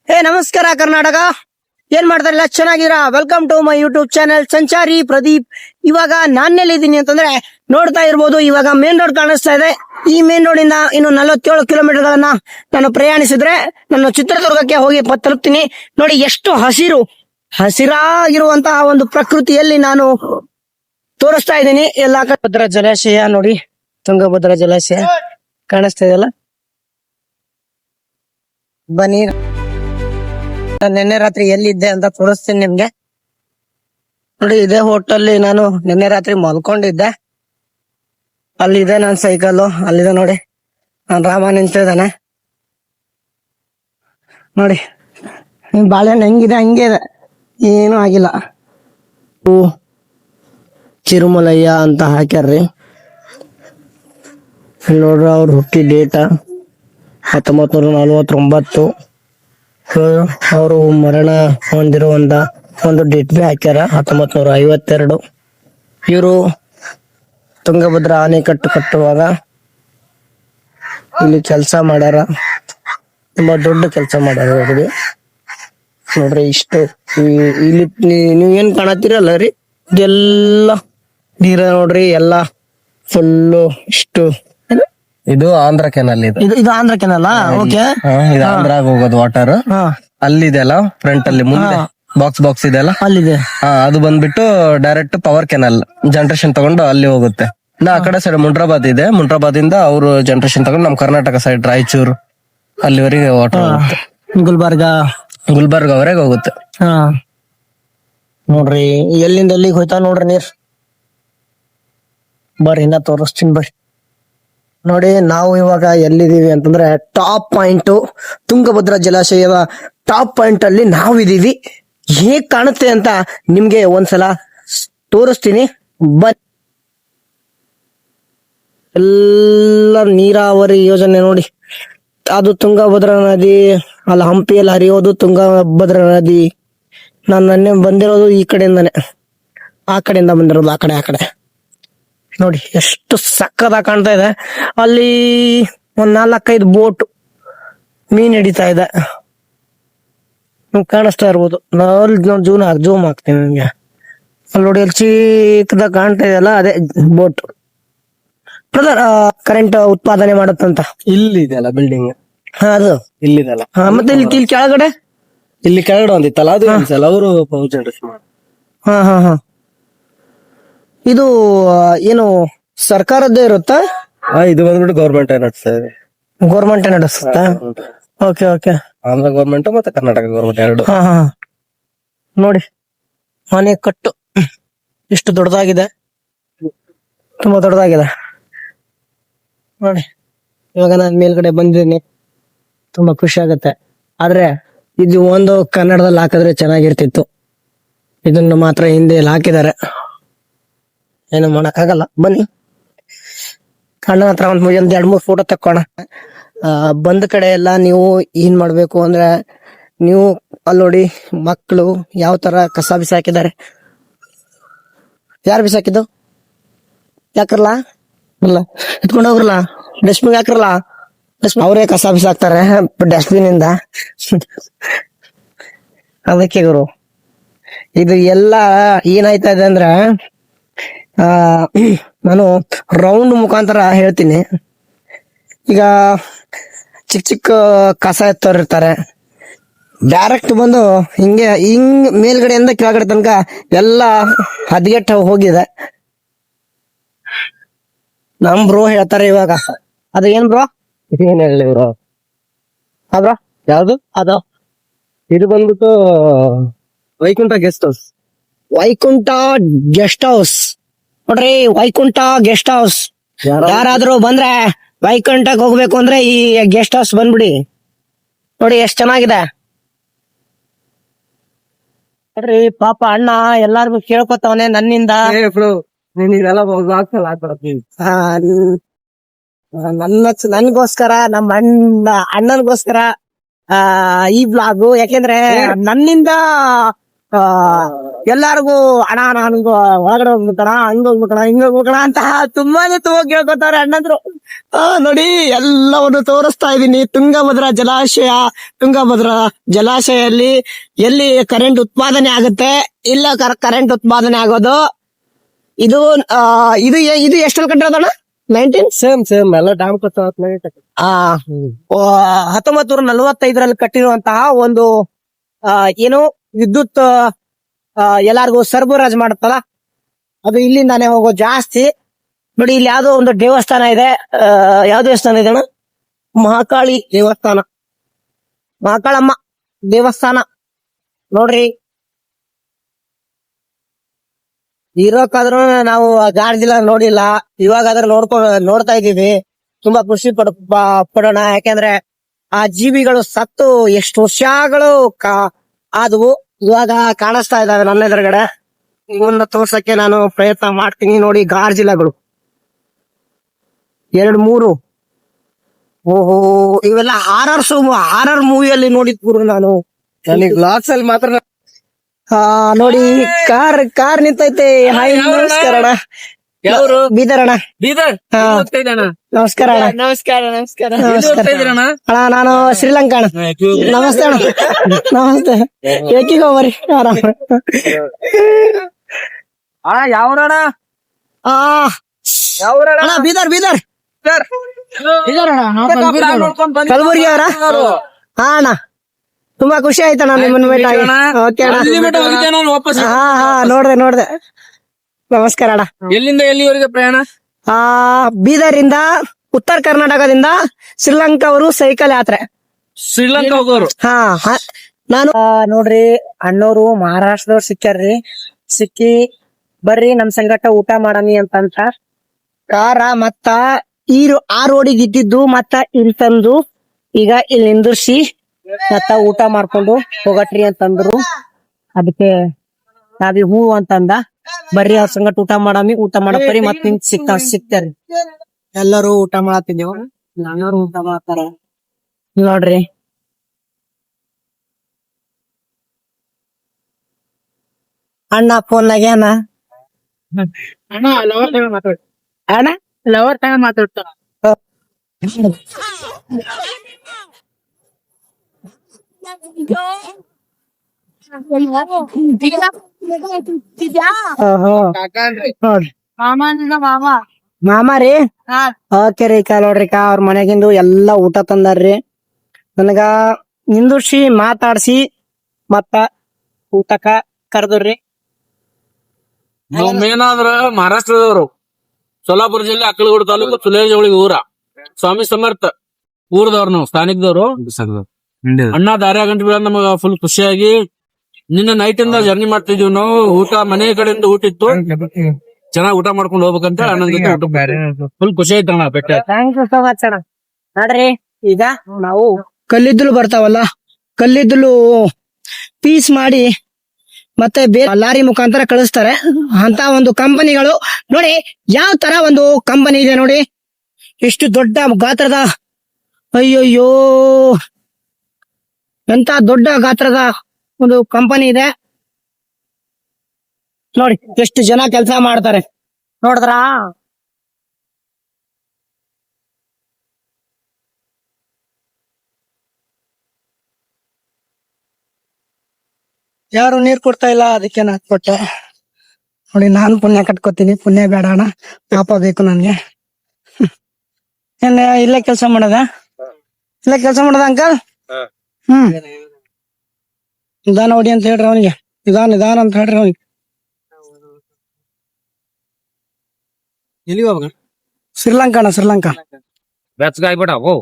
ಹೇ ನಮಸ್ಕಾರ ಕರ್ನಾಟಕ, ಏನ್ ಮಾಡ್ತಾರಲ್ಲ, ಚೆನ್ನಾಗಿದ್ದೀರಾ? Welcome to my YouTube channel Sanchari Pradeep. ಇವಾಗ ನಾನೆಲ್ಲಿದ್ದೀನಿ ಅಂತಂದ್ರೆ ನೋಡ್ತಾ ಇರ್ಬೋದು, ಇವಾಗ ಮೇನ್ ರೋಡ್ ಕಾಣಿಸ್ತಾ ಇದೆ. ಈ ಮೇನ್ ರೋಡ್ ಇಂದ ಇನ್ನು 47 ಕಿಲೋಮೀಟರ್ಗಳನ್ನ ನಾನು ಪ್ರಯಾಣಿಸಿದ್ರೆ ನಾನು ಚಿತ್ರದುರ್ಗಕ್ಕೆ ಹೋಗಿ ತಲುಪ್ತೀನಿ. ನೋಡಿ ಎಷ್ಟು ಹಸಿರಾಗಿರುವಂತಹ ಒಂದು ಪ್ರಕೃತಿಯಲ್ಲಿ ನಾನು ತೋರಿಸ್ತಾ ಇದ್ದೀನಿ. ಎಲ್ಲಾ ಭದ್ರಾ ಜಲಾಶಯ ನೋಡಿ, ತುಂಗಭದ್ರಾ ಜಲಾಶಯ ಕಾಣಿಸ್ತಾ ಇದೆಯಲ್ಲ. ಬನ್ನಿ, ನಿನ್ನೆ ರಾತ್ರಿ ಎಲ್ಲಿದ್ದೆ ಅಂತ ತೋರಿಸ್ತೀನಿ ನಿಮ್ಗೆ. ನೋಡಿ, ಇದೇ ಹೋಟೆಲ್ ನಾನು ನಿನ್ನೆ ರಾತ್ರಿ ಮಲ್ಕೊಂಡಿದ್ದೆ. ಅಲ್ಲಿದೆ ನನ್ ಸೈಕಲ್, ಅಲ್ಲಿದೆ ನೋಡಿ. ನಾನ್ ರಾಮ ನಿಂತಿದ್ದಾನೆ ನೋಡಿ. ಬಾಳೆಹಣ್ಣು ಹೆಂಗಿದೆ ಹಂಗೆ ಇದೆ, ಏನು ಆಗಿಲ್ಲ. ಚಿರುಮಲಯ್ಯ ಅಂತ ಹಾಕ್ಯಾರ್ರಿ. ನೋಡ್ರಿ, ಅವ್ರ ಹುಟ್ಟಿ ಡೇಟ 1949. ಅವರು ಮರಣ ಹೊಂದಿರುವಂತ ಒಂದು ಡೇಟ್ ಬಿ ಹಾಕ್ಯಾರ 1952. ಇವರು ತುಂಗಭದ್ರಾ ಅಣೆಕಟ್ಟು ಕಟ್ಟುವಾಗ ಇಲ್ಲಿ ಕೆಲಸ ಮಾಡ್ಯಾರ, ತುಂಬಾ ದೊಡ್ಡ ಕೆಲಸ ಮಾಡ್ಯಾರ ಅವ್ರಿಗೆ. ನೋಡ್ರಿ, ಇಷ್ಟು ಇಲ್ಲಿ ನೀವ್ ಏನ್ ಕಾಣತ್ತೀರಲ್ಲ ರೀ, ಇದೆಲ್ಲ ನೀರ ನೋಡ್ರಿ, ಎಲ್ಲಾ ಫುಲ್ಲು ಇಷ್ಟು. ಇದು ಆಂಧ್ರ ಕೆನಲ್. ಇದು ಆಂಧ್ರ ಕೆನಲ್. ಓಕೆ, ಇದು ಆಂಧ್ರಾಗ ಹೋಗೋದು ವಾಟರ್. ಅಲ್ಲಿದೆಲ್ಲ ಫ್ರಂಟ್ ಅಲ್ಲಿ ಮುಂದೆ ಬಾಕ್ಸ್ ಇದೆಲ್ಲ ಅಲ್ಲಿದೆ. ಅದು ಬಂದ್ಬಿಟ್ಟು ಡೈರೆಕ್ಟ್ ಪವರ್ ಕೆನಲ್ ಜನರೇಷನ್ ತಗೊಂಡು ಅಲ್ಲಿ ಹೋಗುತ್ತೆ. ಆ ಕಡೆ ಸೈಡ್ ಮುಂಡ್ರಾಬಾದ್ ಇದೆ, ಮುಂಡ್ರಾಬಾದ್ ಇಂದ ಅವರು ಜನರೇಷನ್ ತಗೊಂಡು ನಮ್ ಕರ್ನಾಟಕ ಸೈಡ್ ರಾಯಚೂರು ಅಲ್ಲಿವರೆಗೆ ವಾಟರ್ ಹೋಗುತ್ತೆ. ಗುಲ್ಬರ್ಗ ವರೆಗೆ ಹೋಗುತ್ತೆ. ನೋಡ್ರಿ, ಎಲ್ಲಿಂದ ಎಲ್ಲಿಗೆ ಹೋಯ್ತಾ ನೋಡ್ರಿ ನೀರ್. ಬರ್ರಿ, ಇನ್ನ ತೋರಿಸ್ತೀನಿ ಬರ್ರಿ. ನೋಡಿ, ನಾವು ಇವಾಗ ಎಲ್ಲಿದೀವಿ ಅಂತಂದ್ರೆ ಟಾಪ್ ಪಾಯಿಂಟ್, ತುಂಗಭದ್ರಾ ಜಲಾಶಯದ ಟಾಪ್ ಪಾಯಿಂಟ್ ಅಲ್ಲಿ ನಾವಿದೀವಿ. ಹೇಗ್ ಕಾಣುತ್ತೆ ಅಂತ ನಿಮ್ಗೆ ಒಂದ್ಸಲ ತೋರಿಸ್ತೀನಿ. ಎಲ್ಲ ನೀರಾವರಿ ಯೋಜನೆ ನೋಡಿ. ಅದು ತುಂಗಭದ್ರಾ ನದಿ, ಅಲ್ಲಿ ಹಂಪಿಯಲ್ಲಿ ಹರಿಯೋದು ತುಂಗಭದ್ರಾ ನದಿ. ನಾನು ನನ್ನೆ ಬಂದಿರೋದು ಈ ಕಡೆಯಿಂದಾನೆ, ಆ ಕಡೆಯಿಂದ ಬಂದಿರೋದು ಆ ಕಡೆ. ನೋಡಿ ಎಷ್ಟು ಸಕ್ಕದಾಗಿ ಕಾಣ್ತಾ ಇದೆ. ಅಲ್ಲಿ ಒಂದ್ 4-5 ಬೋಟ್ ಮೀನ್ ಹಿಡಿತಾ ಇದೆ, ಕಾಣಿಸ್ತಾ ಇರ್ಬೋದು. ಜೂಮ್ ಹಾಕ್ತೀನಿ ನಿಮ್ಗೆ. ಅಲ್ಲಿ ನೋಡಿ, ಅಲ್ಲಿ ಚಿಕ್ಕದಾಗ ಕಾಣ್ತಾ ಇದೆಯಲ್ಲ, ಅದೇ ಬೋಟ್. ಬ್ರದರ್, ಕರೆಂಟ್ ಉತ್ಪಾದನೆ ಮಾಡುತ್ತಂತ ಇಲ್ಲಿ ಇದೆಯಲ್ಲ ಬಿಲ್ಡಿಂಗ್, ಅದು ಇಲ್ಲಿದೆಲ್ಲ. ಮತ್ತೆ ಇಲ್ಲಿ ಕೆಳಗಡೆ ಒಂದಿತ್ತಲ್ಲ, ಅದು ಅವರು ಪವರ್ ಜನರೇಷನ್. ಹಾ. ಇದು ಏನು ಸರ್ಕಾರದ್ದೇ ಇರುತ್ತಾ? ಇದು ಬಂದ್ಬಿಟ್ಟು ಗೌರ್ಮೆಂಟ್ ನಡೆಸ್ತಾ ಇದೆ. ಗೌರ್ಮೆಂಟ್ ನಡೆಸುತ್ತಾ? ಓಕೆ. ಆಂಧ್ರ ಗೌರ್ಮೆಂಟ್ ಮತ್ತೆ ಕರ್ನಾಟಕ ಗೌರ್ಮೆಂಟ್ ಎರಡು. ನೋಡಿ, ಮನೆ ಕಟ್ಟು ಇಷ್ಟು ದೊಡ್ಡದಾಗಿದೆ, ತುಂಬಾ ದೊಡ್ಡದಾಗಿದೆ ನೋಡಿ. ಇವಾಗ ನಾನು ಮೇಲ್ಗಡೆ ಬಂದಿದ್ದೀನಿ, ತುಂಬಾ ಖುಷಿ ಆಗತ್ತೆ. ಆದ್ರೆ ಇದು ಒಂದು ಕನ್ನಡದಲ್ಲಿ ಹಾಕಿದ್ರೆ ಚೆನ್ನಾಗಿರ್ತಿತ್ತು. ಇದನ್ನು ಮಾತ್ರ ಹಿಂದಿಯಲ್ಲಿ ಹಾಕಿದ್ದಾರೆ, ಏನು ಮಾಡಕ್ಕಾಗಲ್ಲ. ಬನ್ನಿ, ಅಣ್ಣ ಹತ್ರ ಒಂದ್ 2-3 ಫೋಟೋ ತಕ್ಕೋಣ. ಬಂದ ಕಡೆ ಎಲ್ಲ ನೀವು ಏನ್ ಮಾಡ್ಬೇಕು ಅಂದ್ರೆ, ನೀವು ಅಲ್ಲಿ ನೋಡಿ, ಮಕ್ಕಳು ಯಾವ ತರ ಕಸ ಬಿಸಾಕಿದ್ದಾರೆ. ಯಾರು ಬಿಸಾಕಿದ್ದು? ಯಾಕ್ರಲ್ಲ, ಇಲ್ಲ ಎತ್ಕೊಂಡು ಹೋಗ್ರಲ್ಲ, ಡಸ್ಟ್ಬಿನ್ ಹಾಕ್ರಲ್ಲ. ಅವರೇ ಕಸ ಬಿಸಾಕ್ತಾರೆ ಡಸ್ಟ್ಬಿನ್ ಇಂದ. ಅದಕ್ಕೆ ಗುರು, ಇದು ಎಲ್ಲ ಏನಾಯ್ತಾ ಇದೆ ಅಂದ್ರೆ, ನಾನು ರೌಂಡ್ ಮುಖಾಂತರ ಹೇಳ್ತೀನಿ. ಈಗ ಚಿಕ್ಕ ಕಸ ಎತ್ತೋರು ಇರ್ತಾರೆ, ಡೈರೆಕ್ಟ್ ಬಂದು ಹಿಂಗ್ ಮೇಲ್ಗಡೆಯಿಂದ ಕೆಳಗಡೆ ತನಕ ಎಲ್ಲ ಹದಗೆಟ್ಟು ಹೋಗಿದೆ. ನಮ್ ಬ್ರೋ ಹೇಳ್ತಾರೆ ಇವಾಗ, ಅದು ಏನ್ ಬ್ರೋ? ಏನ್ ಹೇಳಿ ಬ್ರೋ? ಬ್ರೋ ಯಾವ್ದು ಅದು? ಇದು ಬಂದ್ಬಿಟ್ಟು Vaikuntha guest house. Vaikuntha guest house ನೋಡ್ರಿ, ವೈಕುಂಠ ಗೆಸ್ಟ್ ಹೌಸ್. ಯಾರಾದ್ರೂ ಬಂದ್ರೆ ವೈಕುಂಠಕ್ಕೆ ಹೋಗ್ಬೇಕು ಅಂದ್ರೆ ಈ ಗೆಸ್ಟ್ ಹೌಸ್ ಬಂದ್ಬಿಡಿ. ನೋಡಿ ಎಷ್ಟ್ ಚೆನ್ನಾಗಿದೆ ನೋಡ್ರಿ. ಪಾಪ ಅಣ್ಣ ಎಲ್ಲಾರ್ಗು ಕೇಳ್ಕೊತವನೆ ನನ್ನಿಂದ. ನನ್ಗೋಸ್ಕರ, ನಮ್ಮ ಅಣ್ಣನ್ಗೋಸ್ಕರ ಈ ಬ್ಲಾಗು. ಯಾಕೆಂದ್ರೆ ನನ್ನಿಂದ ಎಲ್ಲಾರ್ಗು ಅಣ್ಣ ನನ್ಗೂ ಒಳಗಡೆ ಹೋಗ್ಬಿಟ್ಟಣ ಹಂಗ ಹೋಗ್ಬಿಟ್ಟಣ ಹಿಂಗ ಹೋಗ್ಬಿಟ್ಟಣ ಅಂತ ತುಂಬಾ ಕೇಳ್ಕೊತಾರೆ ಅಣ್ಣಂದ್ರು. ನೋಡಿ ಎಲ್ಲವನ್ನು ತೋರಿಸ್ತಾ ಇದೀನಿ. ತುಂಗಭದ್ರಾ ಜಲಾಶಯಲ್ಲಿ ಎಲ್ಲಿ ಕರೆಂಟ್ ಉತ್ಪಾದನೆ ಆಗುತ್ತೆ, ಇಲ್ಲ ಕರೆಂಟ್ ಉತ್ಪಾದನೆ ಆಗೋದು. ಇದು ಇದು ಎಷ್ಟಲ್ಲಿ ಕಟ್ಟಿರೋದಣ್ಣ? 19 ಸೇಮ್ ಎಲ್ಲ ಡ್ಯಾಮ್ 1945ರಲ್ಲಿ ಕಟ್ಟಿರುವಂತಹ ಒಂದು ಏನು ವಿದ್ಯುತ್ ಎಲ್ಲಾರ್ಗು ಸರಬರಾಜು ಮಾಡುತ್ತಲ್ಲ, ಅದು ಇಲ್ಲಿಂದಾನೆ ಹೋಗೋ ಜಾಸ್ತಿ. ನೋಡಿ ಇಲ್ಲಿ ಯಾವ್ದೋ ಒಂದು ದೇವಸ್ಥಾನ ಇದೆ. ಯಾವ ದೇವಸ್ಥಾನ ಇದೆ ಅಣ್ಣ? ಮಹಾಕಾಳಿ ದೇವಸ್ಥಾನ, ಮಹಾಕಾಳಮ್ಮ ದೇವಸ್ಥಾನ ನೋಡ್ರಿ. ಇರೋಕಾದ್ರೂ ನಾವು ಗಾರ್ಜಿಲ್ಲ ನೋಡಿಲ್ಲ, ಇವಾಗಾದ್ರೂ ನೋಡ್ತಾ ಇದೀವಿ. ತುಂಬಾ ಖುಷಿ ಪಡೋಣ. ಯಾಕೆಂದ್ರೆ ಆ ಜೀವಿಗಳು ಸತ್ತು ಎಷ್ಟು ವರ್ಷಗಳು ಆದವು, ಇವಾಗ ಕಾಣಿಸ್ತಾ ಇದಾವೆ ನನ್ನ ಎದುರುಗಡೆ. ಇವನ್ನ ತೋರ್ಸಕ್ಕೆ ನಾನು ಪ್ರಯತ್ನ ಮಾಡ್ತೀನಿ. ನೋಡಿ ಗಾರ್ಜಿಲಗಳು 2-3. ಓಹೋ, ಇವೆಲ್ಲ ಹಾರರ್ ಮೂವಿಯಲ್ಲಿ ನೋಡಿದ್ ನಾನು. ನನಗೆ ಲಾಕ್ಸ್ ಅಲ್ಲಿ ಮಾತ್ರ ನೋಡಿ ಕಾರ್ ನಿಂತೈತೆ. ಹಾಯ್, ನಮಸ್ಕಾರ ಅಣ್ಣ. ಯಾವ್ರು? ಬೀದರ್ ಅಣ್ಣ. ಬೀದರ್. ಹಾ. ನಮಸ್ಕಾರ ಅಣ್ಣ. ನಮಸ್ಕಾರ. ಅಣ್ಣ ನಾನು ಶ್ರೀಲಂಕಾ ಅಣ್ಣ. ನಮಸ್ತೆ ಅಣ್ಣ. ನಮಸ್ತೆ. ಏಕಿಗೆ ಹೋಗ್ಬರಿ ಆರಾಮ. ಯಾವ್ರಣ? ಅಣ್ಣ ಬೀದರ್ ಕಲಬುರ್ಗಿ ಅವರ? ಹಾ ಅಣ್ಣ, ತುಂಬಾ ಖುಷಿ ಆಯ್ತಣ್ಣ ನಿಮ್ಮನ್ನ ಮೀಟ್ ಆಗಿ. ಓಕೆ ಅಣ್ಣ. ಹಾ ನೋಡ್ದೆ. ನಮಸ್ಕಾರ ಅಣ್ಣ. ಎಲ್ಲಿಂದ ಎಲ್ಲಿವರೆಗೆ ಪ್ರಯಾಣ? ಬೀದರಿಂದ ಉತ್ತರ ಕರ್ನಾಟಕದಿಂದ ಶ್ರೀಲಂಕಾ ಅವರು ಸೈಕಲ್ ಯಾತ್ರೆ. ಶ್ರೀಲಂಕಾ ಹೋಗೋರು? ಹಾ ನಾನು ನೋಡ್ರಿ ಅಣ್ಣವ್ರು ಮಹಾರಾಷ್ಟ್ರದವ್ರು ಸಿಕ್ಕಿ ಬರ್ರಿ ನಮ್ ಸಂಗಟ ಊಟ ಮಾಡಮಿ ಅಂತಂತ ಕಾರ ಮತ್ತ ಆ ರೋಡಿಗೆ ಇದ್ದಿದ್ದು ಮತ್ತ ಇಲ್ಲಿ ತಂದು ಈಗ ಇಲ್ಲಿ ನಿಂದಿರ್ಸಿ ಮತ್ತ ಊಟ ಮಾಡ್ಕೊಂಡು ಹೋಗಟ್ರಿ ಅಂತಂದ್ರು. ಅದಕ್ಕೆ ನಾವಿ ಹೂ ಅಂತಂದ. ಬರ್ರಿ ಅವ್ರ ಸಂಗಟ ಊಟ ಮಾಡಮಿ, ಊಟ ಮಾಡಪ್ಪರಿ ಮತ್ ನಿಂತ್ ಸಿಗ್ತಾರಿ. ಎಲ್ಲರೂ ಊಟ ಮಾಡತ್ತಿದ್ದೇವು, ನಾನವ್ರು ಊಟ ಮಾಡ್ತಾರ ನೋಡ್ರಿ. ಅಣ್ಣ ಫೋನ್ನಾಗೆ ಅಣ್ಣ ಲವರ್ ಟೈಮ್ ಮಾತಾಡ್ತಾರ. ನೋಡ್ರಿ ಮಾಮ ರೀ. ಹಾ. ಓಕೆ ರೀ ನೋಡ್ರಿ ಅವ್ರ ಮನೆಗಿಂದು ಎಲ್ಲಾ ಊಟ ತಂದಾರ್ರಿ. ನನಗ ನಿಂದುರ್ಸಿ ಮಾತಾಡ್ಸಿ ಮತ್ತ ಊಟಕ್ಕ ಕರ್ದ್ರಿ. ಏನಾದ್ರ ಮಹಾರಾಷ್ಟ್ರದವರು ಸೋಲಾಪುರ ಜಿಲ್ಲೆ ಅಕ್ಕಲಗೋಡು ತಾಲೂಕು ಸುಲೇಜವಳಿಗೆ ಊರ ಸ್ವಾಮಿ ಸಮರ್ಥ ಊರದವ್ರು, ನಾವು ಸ್ಥಾನಿಕದವರು. ಅಣ್ಣ ದಾರ್ಯ ಗಂಟೆ ಬೀಳ ನಮಗ ಫುಲ್ ಖುಷಿಯಾಗಿ ನಿನ್ನೆ ನೈಟ್ ಇಂದ ಜರ್ನಿ ಮಾಡ್ತಿದೀವಿ ನಾವು. ಊಟ ಮನೆ ಕಡೆಯಿಂದ ಊಟ ಇತ್ತು, ಚೆನ್ನಾಗಿ ಊಟ ಮಾಡ್ಕೊಂಡು ಹೋಗ್ಬೇಕಂತ ಅಣ್ಣ ಜೊತೆ ಫುಲ್ ಖುಷಿ ಆಯ್ತು ಅಣ್ಣ. ಬೆಟ್ಟ ಥ್ಯಾಂಕ್ ಯು ಸೋ ಮಚ್ ಅಣ್ಣ. ನೋಡ್ರಿ ಈಗ ನಾವು ಕಲ್ಲಿದ್ದಲು ಬರ್ತಾವಲ್ಲ, ಕಲ್ಲಿದ್ದಲು ಪೀಸ್ ಮಾಡಿ ಮತ್ತೆ ಲಾರಿ ಮುಖಾಂತರ ಕಳಿಸ್ತಾರೆ ಅಂತ ಒಂದು ಕಂಪನಿಗಳು. ನೋಡಿ ಯಾವ ತರ ಒಂದು ಕಂಪನಿ ಇದೆ ನೋಡಿ, ಎಷ್ಟು ದೊಡ್ಡ ಗಾತ್ರದ, ಅಯ್ಯೋಯ್ಯೋ ಎಂತ ದೊಡ್ಡ ಗಾತ್ರದ ಒಂದು ಕಂಪನಿ ಇದೆ ನೋಡಿ. ಎಷ್ಟು ಜನ ಕೆಲಸ ಮಾಡ್ತಾರೆ ನೋಡಿದ್ರಾ? ಯಾರು ನೀರ್ ಕೊಡ್ತಾ ಇಲ್ಲ, ಅದಕ್ಕೆ ನಾನು ಕೊಟ್ಟೆ ನೋಡಿ. ನಾನ್ ಪುಣ್ಯ ಕಟ್ಕೋತೀನಿ, ಪುಣ್ಯ ಬೇಡ ಅಣ್ಣ, ಪಾಪ ಬೇಕು ನನ್ಗೆ. ಏನ್ ಇಲ್ಲೇ ಕೆಲ್ಸ ಮಾಡದ ಅಂಕಲ್? ನಿಧಾನ ಹೊಡಿ ಅಂತ ಹೇಳ್ರಿ ಅವನಿಗೆ, ನಿಧಾನ ಅಂತ ಹೇಳ್ರಿ ಅವನಿಗೆ. ಎಲ್ಲಿಗೆ ಹೋಗ? ಶ್ರೀಲಂಕಾ ಅಣ್ಣ, ಶ್ರೀಲಂಕಾ. ಬೆಚ್ಚಗಾಯ್ಬಿಡ ಓ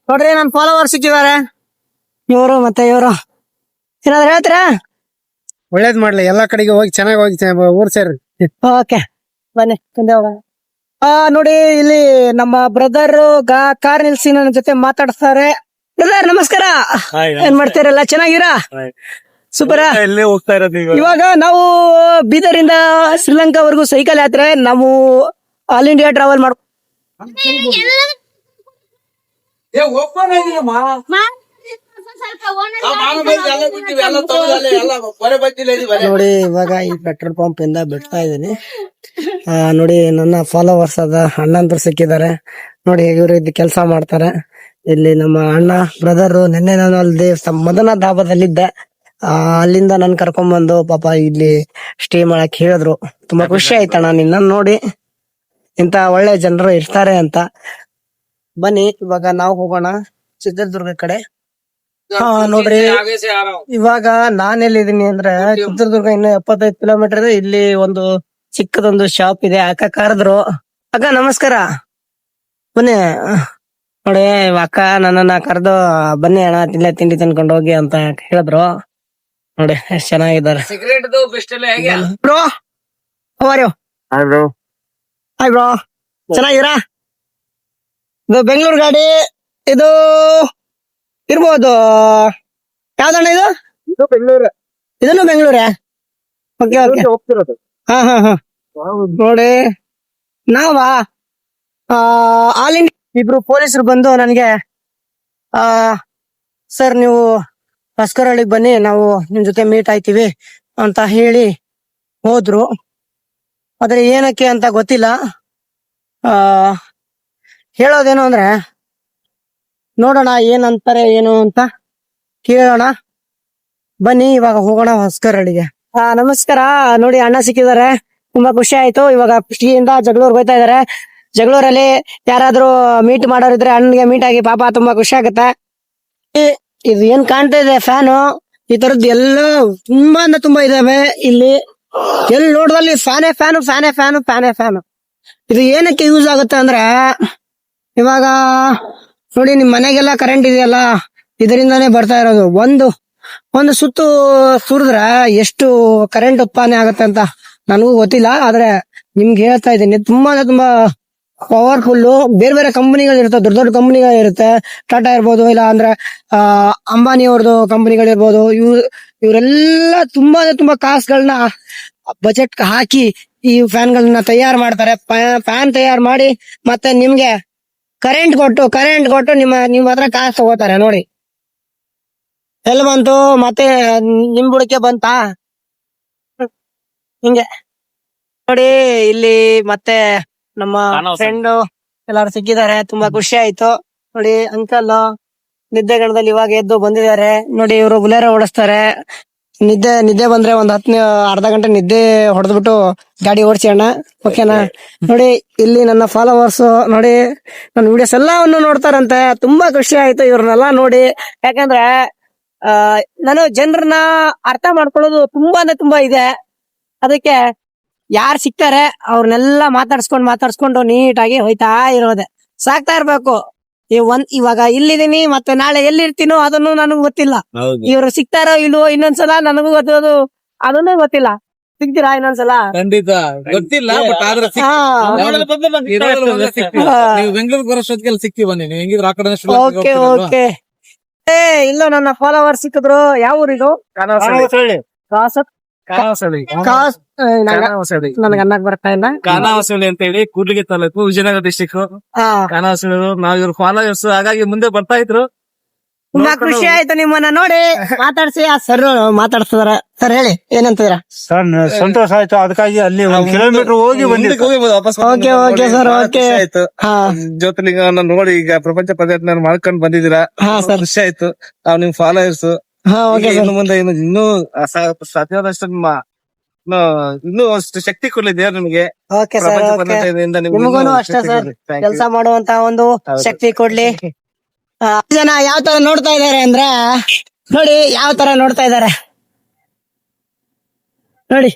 ನೋಡ್ರಿ ನನ್ ಫಾಲೋವರ್ ಸಿಕ್ಕಿದ್ದಾರೆ, ಇವರು ಮತ್ತೆ ಇವರು. ಏನಾದ್ರು ಹೇಳ್ತೀರಾ? ಒಳ್ಳೇದ್ ಮಾಡ್ಲಿ, ಎಲ್ಲಾ ಕಡೆಗೆ ಹೋಗಿ ಚೆನ್ನಾಗಿ ಹೋಗಿ ಊರ್ ಸೇರಿ. ಓಕೆ ಬನ್ನಿ ಮುಂದೆ ಹೋಗೋಣ. ನೋಡಿ ಇಲ್ಲಿ ನಮ್ಮ ಬ್ರದರ್ ಕಾರ್ ನಿಲ್ಸಿ ನನ್ನ ಜೊತೆ ಮಾತಾಡ್ತಾರೆ. ಬ್ರದರ್ ನಮಸ್ಕಾರ. ಏನ್ ಮಾಡ್ತೀರಲ್ಲ, ಚೆನ್ನಾಗಿರಾ? ಸೂಪರ್. ಎಲ್ಲೇ ಹೋಗ್ತಾ ಇರೋದು ಈಗ? ಇವಾಗ ನಾವು ಬೀದರಿಂದ ಶ್ರೀಲಂಕಾವರೆಗೂ ಸೈಕಲ್ ಯಾತ್ರೆ, ನಾವು ಆಲ್ ಇಂಡಿಯಾ ಟ್ರಾವೆಲ್ ಮಾಡ್ ನೋಡಿ. ಇವಾಗ ಈ ಪೆಟ್ರೋಲ್ ಪಂಪ್ ಇಂದ ಬಿಡ್ತಾ ಇದೀನಿ. ನೋಡಿ, ನನ್ನ ಫಾಲೋವರ್ಸ್ ಅದ ಅಣ್ಣಂದ್ರು ಸಿಕ್ಕಿದ್ದಾರೆ ನೋಡಿ. ಇವರು ಇದು ಕೆಲಸ ಮಾಡ್ತಾರೆ ಇಲ್ಲಿ. ನಮ್ಮ ಅಣ್ಣ ಬ್ರದರ್, ನಿನ್ನೆ ನಾನು ಅಲ್ಲಿ ಮದನ ಧಾಬಾದಲ್ಲಿದ್ದೆ. ಅಲ್ಲಿಂದ ನನ್ ಕರ್ಕೊಂಡ್ ಬಂದು ಪಾಪ ಇಲ್ಲಿ ಸ್ಟೇ ಮಾಡಕ್ ಹೇಳಿದ್ರು. ತುಂಬಾ ಖುಷಿ ಆಯ್ತಣ್ಣ ನಿನ್ನ ನೋಡಿ, ಇಂತ ಒಳ್ಳೆ ಜನರು ಇರ್ತಾರೆ ಅಂತ. ಬನ್ನಿ ಇವಾಗ ನಾವು ಹೋಗೋಣ ಚಿತ್ರದುರ್ಗ ಕಡೆ. ನೋಡ್ರಿ, ಇವಾಗ ನಾನ್ ಎಲ್ಲಿದೀನಿ ಅಂದ್ರೆ ಚಿತ್ರದುರ್ಗ ಇನ್ನು 75 ಕಿಲೋಮೀಟರ್ ಇದೆ. ಇಲ್ಲಿ ಒಂದು ಚಿಕ್ಕದೊಂದು ಶಾಪ್ ಇದೆ. ಅಕ್ಕ ಕರೆದ್ರು. ಅಕ್ಕ ನಮಸ್ಕಾರ, ಬನ್ನಿ. ನೋಡಿ, ಅಕ್ಕ ನನ್ನನ್ನ ಕರೆದು ಬನ್ನಿ ಅಣ್ಣ ಇಲ್ಲೇ ತಿಂಡಿ ತಿನ್ಕೊಂಡು ಹೋಗಿ ಅಂತ ಹೇಳಿದ್ರು. ನೋಡಿ ಎಷ್ಟ್ ಚೆನ್ನಾಗಿದ್ದಾರೆ. ಬ್ರೋ, ಹಾಯ್ ಬ್ರೋ, ಚೆನ್ನಾಗಿರಾ? ಇದು ಬೆಂಗಳೂರು ಗಾಡಿ ಇದು ಇರ್ಬೋದು. ಯಾವ್ದಣ್ಣ ಇದು? ಇದನ್ನು ಬೆಂಗಳೂರೇ? Okay okay. ಹೋಗ್ತಿರೋದು. ಹಾ ಹಾ ಹಾ. ನೋಡಿ, ನಾವಾ ಆಲ್ ಇಂಡಿಯಾ ಇಬ್ರು ಪೊಲೀಸರು ಬಂದು ನನಗೆ ಸರ್ ನೀವು ಹೊಸಕರಹಳ್ಳಿಗೆ ಬನ್ನಿ, ನಾವು ನಿಮ್ ಜೊತೆ ಮೀಟ್ ಆಯ್ತೀವಿ ಅಂತ ಹೇಳಿ ಹೋದ್ರು. ಆದ್ರೆ ಏನಕ್ಕೆ ಅಂತ ಗೊತ್ತಿಲ್ಲ. ಹೇಳೋದೇನು ಅಂದ್ರೆ, ನೋಡೋಣ ಏನಂತಾರೆ ಏನು ಅಂತ ಕೇಳೋಣ. ಬನ್ನಿ ಇವಾಗ ಹೋಗೋಣ ಹೊಸಕರಹಳ್ಳಿಗೆ. ನಮಸ್ಕಾರ. ನೋಡಿ, ಅಣ್ಣ ಸಿಕ್ಕಿದ್ದಾರೆ, ತುಂಬಾ ಖುಷಿ ಆಯ್ತು. ಇವಾಗ ಇಂದ ಜಗಳೂರ್ಗೆ ಹೋಗ್ತಾ ಇದಾರೆ. ಜಗಳೂರಲ್ಲಿ ಯಾರಾದ್ರೂ ಮೀಟ್ ಮಾಡೋರಿದ್ರೆ ಅಣ್ಣಗೆ ಮೀಟ್ ಆಗಿ ಪಾಪ ತುಂಬಾ ಖುಷಿ ಆಗುತ್ತೆ. ಇದು ಏನ್ ಕಾಣ್ತಾ ಇದೆ ಫ್ಯಾನು, ಈ ತರದ್ ಎಲ್ಲ ತುಂಬಾ ಅಂದ್ರೆ ತುಂಬಾ ಇದಾವೆ ಇಲ್ಲಿ. ಎಲ್ಲಿ ನೋಡ್ದಲ್ಲಿ ಫ್ಯಾನೇ ಫ್ಯಾನು ಫ್ಯಾನೇ ಫ್ಯಾನು ಫ್ಯಾನೇ ಫ್ಯಾನು. ಇದು ಏನಕ್ಕೆ ಯೂಸ್ ಆಗುತ್ತೆ ಅಂದ್ರೆ, ಇವಾಗ ನೋಡಿ ನಿಮ್ ಮನೆಗೆಲ್ಲ ಕರೆಂಟ್ ಇದೆಯಲ್ಲ, ಇದರಿಂದಾನೇ ಬರ್ತಾ ಇರೋದು. ಒಂದು ಸುತ್ತು ಸುರಿದ್ರೆ ಎಷ್ಟು ಕರೆಂಟ್ ಉತ್ಪಾದನೆ ಆಗುತ್ತೆ ಅಂತ ನನಗೂ ಗೊತ್ತಿಲ್ಲ, ಆದ್ರೆ ನಿಮ್ಗೆ ಹೇಳ್ತಾ ಇದ್ದೀನಿ. ತುಂಬಾ ಅಂದ್ರೆ ತುಂಬಾ ಪವರ್ಫುಲ್. ಬೇರೆ ಬೇರೆ ಕಂಪನಿಗಳು ಇರುತ್ತೆ, ದೊಡ್ಡ ದೊಡ್ಡ ಕಂಪನಿಗಳು ಇರುತ್ತೆ. ಟಾಟಾ ಇರ್ಬೋದು, ಇಲ್ಲ ಅಂದ್ರೆ ಅಂಬಾನಿ ಅವ್ರದ್ದು ಕಂಪನಿಗಳಿರ್ಬೋದು. ಇವರೆಲ್ಲ ತುಂಬಾ ಅಂದ್ರೆ ತುಂಬಾ ಕಾಸುಗಳನ್ನ ಬಜೆಟ್ ಹಾಕಿ ಈ ಫ್ಯಾನ್ ಗಳನ್ನ ತಯಾರು ಮಾಡ್ತಾರೆ. ಫ್ಯಾನ್ ತಯಾರು ಮಾಡಿ ಮತ್ತೆ ನಿಮ್ಗೆ ಕರೆಂಟ್ ಕೊಟ್ಟು ನಿಮ್ಮ ಹತ್ರ ಕಾಸು ತಗೋತಾರೆ. ನೋಡಿ ಎಲ್ಲಿ ಬಂತು, ಮತ್ತೆ ನಿಮ್ ಬುಡಕ್ಕೆ ಬಂತಾ? ಹಿಂಗೆ ನೋಡಿ. ಇಲ್ಲಿ ಮತ್ತೆ ನಮ್ಮ ಫ್ರೆಂಡ್ ಎಲ್ಲಾರು ಸಿಕ್ಕಿದ್ದಾರೆ, ತುಂಬಾ ಖುಷಿ ಆಯ್ತು. ನೋಡಿ ಅಂಕಲ್ ನಿದ್ದೆಗಣದಲ್ಲಿ ಇವಾಗ ಎದ್ದು ಬಂದಿದ್ದಾರೆ. ನೋಡಿ, ಇವರು ಬುಲೆರೋ ಓಡಿಸ್ತಾರೆ. ನಿದ್ದೆ ಬಂದ್ರೆ ಒಂದ್ ಅರ್ಧ ಗಂಟೆ ನಿದ್ದೆ ಹೊಡೆದ್ಬಿಟ್ಟು ಗಾಡಿ ಓಡಿಸೋಣ, ಓಕೆನಾ? ನೋಡಿ, ಇಲ್ಲಿ ನನ್ನ ಫಾಲೋವರ್ಸ್ ನೋಡಿ ನನ್ನ ವಿಡಿಯೋಸ್ ಎಲ್ಲವನ್ನು ನೋಡ್ತಾರಂತೆ. ತುಂಬಾ ಖುಷಿ ಆಯ್ತು ಇವ್ರನ್ನೆಲ್ಲ ನೋಡಿ. ಯಾಕಂದ್ರೆ ನಾನು ಜನರನ್ನ ಅರ್ಥ ಮಾಡ್ಕೊಳ್ಳೋದು ತುಂಬಾ ಅಂದ್ರೆ ತುಂಬಾ ಇದೆ. ಅದಕ್ಕೆ ಯಾರು ಸಿಗ್ತಾರೆ ಅವ್ರನ್ನೆಲ್ಲ ಮಾತಾಡ್ಸ್ಕೊಂಡು ನೀಟಾಗಿ ಹೋಯ್ತಾ ಇರೋದೆ, ಸಾಕ್ತಾ ಇರ್ಬೇಕು. ಇವಾಗ ಇಲ್ಲಿದೀನಿ, ಮತ್ತೆ ನಾಳೆ ಎಲ್ಲಿರ್ತೀನೋ ಅದನ್ನು ನನಗೂ ಗೊತ್ತಿಲ್ಲ. ಇವ್ರು ಸಿಗ್ತಾರೋ ಇಲ್ವೋ ಇನ್ನೊಂದ್ಸಲ ನನಗೂ ಗೊತ್ತೋದು ಅದನ್ನೂ ಗೊತ್ತಿಲ್ಲ. ಸಿಗ್ತೀರಾ ಇನ್ನೊಂದ್ಸಲ? ಖಂಡಿತ ಗೊತ್ತಿಲ್ಲ, ಬಟ್ ಆದ್ರೆ ನೀವು ಬೆಂಗಳೂರು ಬರೋಷ್ಟೊತ್ತಿಗೆಲ್ಲ ಸಿಕ್ತಿ ಬನ್ನಿ. ನೀವು ಹೆಂಗಿದ್ರು ಆ ಕಡೆ ಓಕೆ ಓಕೆ. ಇಲ್ಲ, ನನ್ನ ಫಾಲೋವರ್ ಸಿಕ್ಕಿದ್ರು. ಯಾವ ಊರಿದು? ನನಗೆ ಅನ್ನಕ್ ಬರ್ತಾ ಇಲ್ಲ. ಕಾನಾವಸಳ್ಳಿ ಅಂತ ಹೇಳಿ ಕೂಡ್ಲಿಗಿ ತಾಲೂಕು, ವಿಜಯನಗರ ಡಿಸ್ಟಿಕ್. ಕಾನಾವಸಳ್ಳಿ ನಾವು ಇವ್ರ ಫಾಲೋವರ್ಸ್, ಹಾಗಾಗಿ ಮುಂದೆ ಬರ್ತಾ ಇದ್ರು. ತುಂಬಾ ಖುಷಿ ಆಯ್ತು ನಿಮ್ಮನ್ನ ನೋಡಿ. ಮಾತಾಡ್ಸಿ. ಆ ಸರ್ ಮಾತಾಡ್ತಿದಾರ. ಸರ್ ಹೇಳಿ, ಏನಂತಿದ್ರ? ಸರ್ ಸಂತೋಷ ಆಯ್ತು, ಅದಕ್ಕಾಗಿ ಅಲ್ಲಿ 1 ಕಿಲೋಮೀಟರ್ ಹೋಗಿ ವಾಪಸ್. Okay okay sir, okay. ಜ್ಯೋತಿರ್ಲಿಂಗವನ್ನ ನೋಡಿ ಈಗ ಪ್ರಪಂಚ ಪರ್ಯಟನೆ ಮಾಡ್ಕೊಂಡು ಬಂದಿದ್ದೀರಾ. ಖುಷಿ ಆಯ್ತು. ನಾವು ನಿಮ್ ಫಾಲೋವರ್ಸ್. ಇನ್ನು ಮುಂದೆ ಇನ್ನೂ ಸಾಧ್ಯವಾದಷ್ಟು ನಿಮ್ಮ ಇನ್ನೂ ಅಷ್ಟು ಶಕ್ತಿ ಕೊಡ್ಲಿ ದೇವ್ರು ನಿಮಗೆ. ನಿಮಗೂ ಅಷ್ಟೇ ಸರ್, ಕೆಲಸ ಮಾಡುವಂತ ಒಂದು ಶಕ್ತಿ ಕೊಡ್ಲಿ. ಜನ ಯಾವ ತರ ನೋಡ್ತಾ ಇದಾರೆ ಅಂದ್ರೆ, ನೋಡಿ ಯಾವ ತರ ನೋಡ್ತಾ ಇದಾರೆ ನೋಡಿ,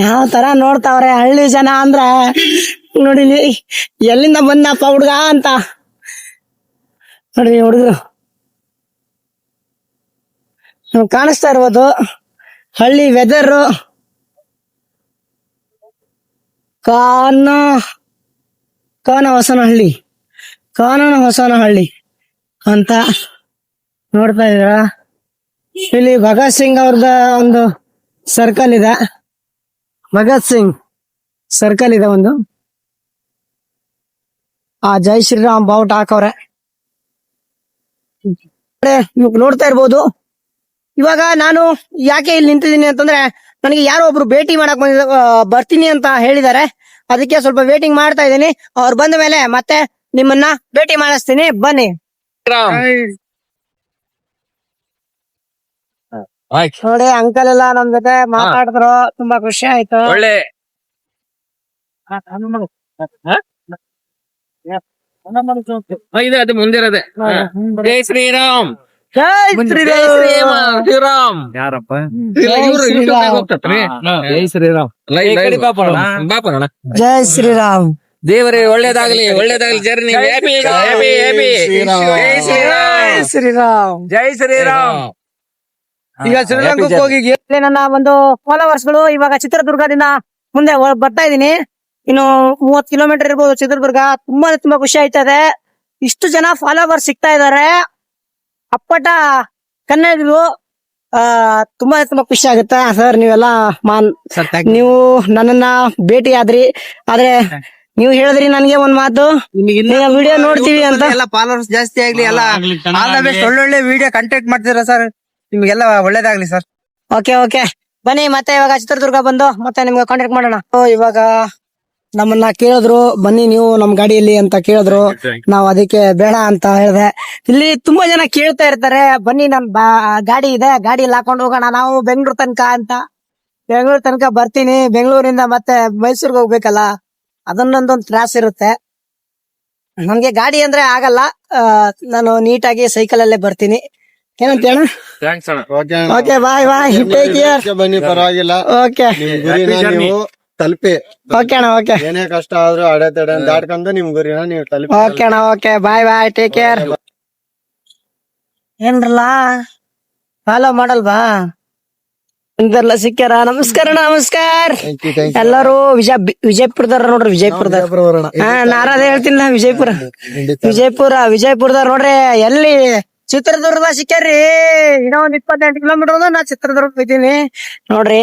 ಯಾವ ತರ ನೋಡ್ತಾವ್ರೆ ಹಳ್ಳಿ ಜನ ಅಂದ್ರೆ. ನೋಡಿ ಎಲ್ಲಿಂದ ಬಂದಪ್ಪ ಹುಡ್ಗ ಅಂತ ನೋಡಿ. ಹುಡುಗರು ಕಾಣಿಸ್ತಾ ಇರ್ಬೋದು ಹಳ್ಳಿ ವೆದರ್. ಕಾನವಸನಹಳ್ಳಿ ಕಾನೂನು ಹೊಸನಹಳ್ಳಿ ಅಂತ ನೋಡ್ತಾ ಇದೀರ. ಇಲ್ಲಿ ಭಗತ್ ಸಿಂಗ್ ಅವ್ರದ ಒಂದು ಸರ್ಕಲ್ ಇದೆ. ಭಗತ್ ಸಿಂಗ್ ಸರ್ಕಲ್ ಇದೆ ಒಂದು. ಆ ಜೈ ಶ್ರೀರಾಮ್ ಬಾವುಟ ಹಾಕವ್ರೆ. ನೀವು ನೋಡ್ತಾ ಇರ್ಬೋದು. ಇವಾಗ ನಾನು ಯಾಕೆ ಇಲ್ಲಿ ನಿಂತಿದ್ದೀನಿ ಅಂತಂದ್ರೆ, ನನಗೆ ಯಾರೋ ಒಬ್ರು ಭೇಟಿ ಮಾಡಕ್ ಬರ್ತೀನಿ ಅಂತ ಹೇಳಿದ್ದಾರೆ. ಅದಕ್ಕೆ ಸ್ವಲ್ಪ ವೇಟಿಂಗ್ ಮಾಡ್ತಾ ಇದ್ದೀನಿ. ಅವ್ರು ಬಂದ ಮೇಲೆ ಮತ್ತೆ ನಿಮ್ಮನ್ನ ಭೇಟಿ ಮಾಡಿಸ್ತೀನಿ, ಬನ್ನಿ. ನೋಡಿ ಅಂಕಲ್ ಎಲ್ಲ ನಮ್ ಜೊತೆ ಮಾತಾಡಿದ್ರು, ತುಂಬಾ ಖುಷಿ ಆಯ್ತು. ಒಳ್ಳೆ ಇದೆ, ಅದು ಮುಂದಿರೋದೆ. ಜೈ ಶ್ರೀರಾಮ್, ಜೈ ಶ್ರೀರಾಮ್. ಶ್ರೀರಾಮ್ ಯಾರಪ್ಪ? ಜೈ ಶ್ರೀರಾಮ್. ಜೈ ಶ್ರೀರಾಮ್. ದೇವರೇ ಒಳ್ಳೇದಾಗ್ಲಿ, ಒಳ್ಳೇದಾಗ್ಲಿ. Journey happy happy happy. ಜೈ ಶ್ರೀರಾಮ್, ಶ್ರೀರಾಮ್. ಜೈ ಶ್ರೀರಾಮ್. ಈಗ ಶ್ರೀರಂಗಕ್ಕೆ ಹೋಗಿ ನನ್ನ ಒಂದು ಫಾಲೋವರ್ಸ್ಗಳು ಇವಾಗ ಚಿತ್ರದುರ್ಗದಿಂದ ಮುಂದೆ ಬರ್ತಾ ಇದೀನಿ. ಇನ್ನು 30 ಕಿಲೋಮೀಟರ್ ಇರ್ಬೋದು ಚಿತ್ರದುರ್ಗ. ತುಂಬಾ ಖುಷಿ ಆಯ್ತದೆ. ಇಷ್ಟು ಜನ ಫಾಲೋವರ್ಸ್ ಸಿಗ್ತಾ ಇದಾರೆ. ಅಪ್ಪಟ ಕನ್ನಡಿಗರು. ತುಂಬಾ ಖುಷಿ ಆಗುತ್ತೆ ಸರ್. ನೀವೆಲ್ಲ ನೀವು ನನ್ನನ್ನ ಭೇಟಿ ಆದ್ರಿ. ಆದ್ರೆ ನೀವು ಹೇಳಿದ್ರಿ ನನ್ಗೆ ಒಂದ್ ಮಾತು, ವಿಡಿಯೋ ನೋಡ್ತೀವಿ ಅಂತ. ಎಲ್ಲ ಫಾಲೋವರ್ಸ್ ಜಾಸ್ತಿ ಆಗ್ಲಿ, ಎಲ್ಲ ಆಲ್ ದ ಬೆಸ್ಟ್. ಒಳ್ಳೊಳ್ಳೆ ವಿಡಿಯೋ ಕಂಟೆಂಟ್ ಮಾಡ್ತೀರಾ ಸರ್. ನಿಮ್ಗೆಲ್ಲ ಒಳ್ಳೇದಾಗ್ಲಿ ಸರ್. ಓಕೆ ಬನ್ನಿ. ಮತ್ತೆ ಇವಾಗ ಚಿತ್ರದುರ್ಗ ಬಂದು ಮತ್ತೆ ನಿಮ್ಗೆ ಕಾಂಟ್ಯಾಕ್ಟ್ ಮಾಡೋಣ. ಇವಾಗ ನಮ್ಮನ್ನ ಕೇಳಿದ್ರು, ಬನ್ನಿ ನೀವು ನಮ್ ಗಾಡಿಯಲ್ಲಿ ಅಂತ ಕೇಳಿದ್ರು. ನಾವ್ ಅದಕ್ಕೆ ಬೇಡ ಅಂತ ಹೇಳಿದೆ. ಇಲ್ಲಿ ತುಂಬಾ ಜನ ಕೇಳ್ತಾ ಇರ್ತಾರೆ, ಬನ್ನಿ ನನ್ ಗಾಡಿ ಇದೆ, ಗಾಡಿಯಲ್ಲಿ ಹಾಕೊಂಡು ಹೋಗೋಣ ನಾವು ಬೆಂಗಳೂರು ತನಕ ಅಂತ. ಬೆಂಗಳೂರು ತನಕ ಬರ್ತೀನಿ. ಬೆಂಗಳೂರಿಂದ ಮತ್ತೆ ಮೈಸೂರ್ಗೆ ಹೋಗ್ಬೇಕಲ್ಲ, ಅದನ್ನೊಂದೊಂದು ತ್ರಾಸ ಇರುತ್ತೆ. ನನ್ಗೆ ಗಾಡಿ ಅಂದ್ರೆ ಆಗಲ್ಲ. ನಾನು ನೀಟಾಗಿ ಸೈಕಲ್ ಅಲ್ಲೇ ಬರ್ತೀನಿ. ಏನಂತ ಹೇಳ? Okay bye take care. ಬನ್ನಿ, ಪರವಾಗಿಲ್ಲ. ಓಕೆ ನೀವು ತಲುಪಿ. ಓಕೆ ಅಣ್ಣ. ಓಕೆ ಏನೇ ಕಷ್ಟ ಆದ್ರೂ ಅಡೆತಡೆ ದಾಟ್ಕೊಂಡು ನಿಮ್ ಗುರಿನ ನೀವು ತಲುಪಿ. ಓಕೆ ಅಣ್ಣ. Okay bye take care. ಏನ್ರಲ್ಲ ಫಾಲೋ ಮಾಡಲ್ವಾ? ಅಂತಾರಲ್ಲ ಸಿಕ್ಕ್ಯಾರ. ನಮಸ್ಕಾರ ನಮಸ್ಕಾರ. ಎಲ್ಲರೂ ವಿಜಯಪುರದವ್ರ ನೋಡ್ರಿ. ವಿಜಯಪುರದವ್ರ ನಾರದ ಹೇಳ್ತೀನಿ. ವಿಜಯಪುರದವ್ರ ನೋಡ್ರಿ. ಎಲ್ಲಿ ಚಿತ್ರದುರ್ಗದ ಸಿಕ್ಕ್ಯಾರಿ. ಇನ್ನೂ ಒಂದ್ 28 ಕಿಲೋಮೀಟರ್ ನಾ ಚಿತ್ರದುರ್ಗ ಹೋಗ್ತೀನಿ ನೋಡ್ರಿ.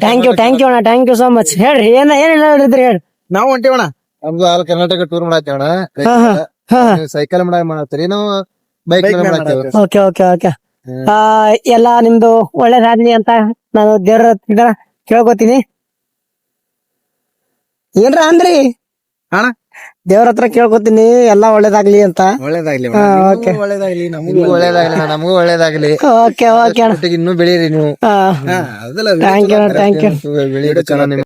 ಥ್ಯಾಂಕ್ ಯು ಅಣ್ಣ. Thank you so much. ಹೇಳ್ರಿ ಏನ್ ಹೇಳಿದ್ರಿ ಹೇಳಿ. ನಾವು ಹೊಂಟಿವಣ. ನಮ್ದು ಆಲ್ ಕರ್ನಾಟಕ ಟೂರ್ ಮಾಡತ್ತೇವಣ. ಸೈಕಲ್ ಮಾಡತ್ತೀರಿ, ನಾವು ಬೈಕ್ ಮಾಡತ್ತೇವ್ರಿ. ಓಕೆ ಎಲ್ಲಾ ನಿಮ್ದು ಒಳ್ಳೇದಾಗ್ಲಿ ಅಂತ ನಾನು ದೇವ್ರ ಹತ್ರ ಕೇಳ್ಕೊತೀನಿ. ಏನ್ರ ಅಂದ್ರಿ ಅಣ್ಣ? ದೇವ್ರ ಹತ್ರ ಕೇಳ್ಕೊತೀನಿ ಎಲ್ಲಾ ಒಳ್ಳೇದಾಗ್ಲಿ ಅಂತ. ಒಳ್ಳೇದಾಗ್ಲಿ, ಓಕೆ ಒಳ್ಳೇದಾಗ್ಲಿ, ನಮಗೂ ಒಳ್ಳೇದಾಗ್ಲಿ, ನಮಗೂ ಒಳ್ಳೇದಾಗ್ಲಿ. ಓಕೆ ಇನ್ನೂ ಬೆಳೀರಿ ನೀವು. Thank you. ಬೆಳೀರಿ ಚೆನ್ನಾಗಿ.